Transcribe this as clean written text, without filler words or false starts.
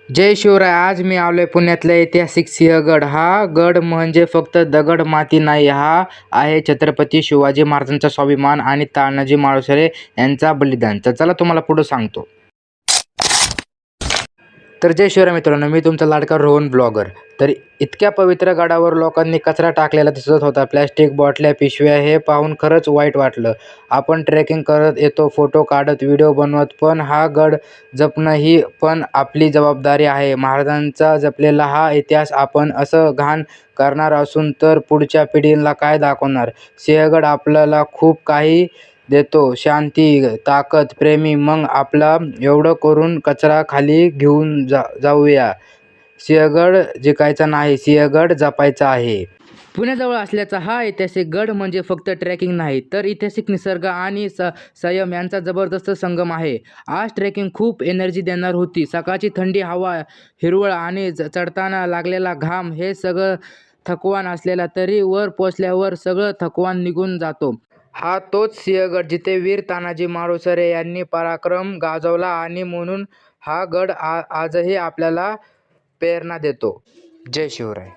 जय शिवराय. आज मी आलोय पुण्यातल्या ऐतिहासिक सिंहगड. हा गड म्हणजे फक्त दगड माती नाही, हा आहे छत्रपती शिवाजी महाराजांचा स्वाभिमान आणि तानाजी मालुसरे यांचा बलिदान. तर चला तुम्हाला पुढे सांगतो. तर जय शिवराय मित्रांनो, मी तुमचा लाडका रोहन ब्लॉगर. तर इतक्या पवित्र गडावर लोकांनी कचरा टाकलेला दिसत होता, प्लॅस्टिक बाटल्या, पिशव्या. हे पाहून खरंच वाईट वाटलं. आपण ट्रेकिंग करत येतो, फोटो काढत, व्हिडिओ बनवत, पण हा गड जपणं ही पण आपली जबाबदारी आहे. महाराजांचा जपलेला हा इतिहास आपण असं घाण करणार असून तर पुढच्या पिढीला काय दाखवणार. सिंहगड आपल्याला खूप काही देतो, शांती, ताकद, प्रेमी. मग आपला एवढं करून कचरा खाली घेऊन जाऊया. सिंहगड जिंकायचा नाही, सिंहगड जपायचा आहे. पुण्याजवळ असल्याचा हा ऐतिहासिक गड म्हणजे फक्त ट्रेकिंग नाही, तर ऐतिहासिक निसर्ग आणि संयम यांचा जबरदस्त संगम आहे. आज ट्रेकिंग खूप एनर्जी देणार होती. सकाळची थंडी हवा, हिरवळ आणि चढताना लागलेला घाम हे सगळं थकवान असलेला, तरी वर पोचल्यावर सगळं थकवान निघून जातो. हा तोच सिंहगड जिथे वीर तानाजी मालुसरे यांनी पराक्रम गाजवला आणि म्हणून हा गड आजही आपल्याला प्रेरणा देतो. जय शिवराय.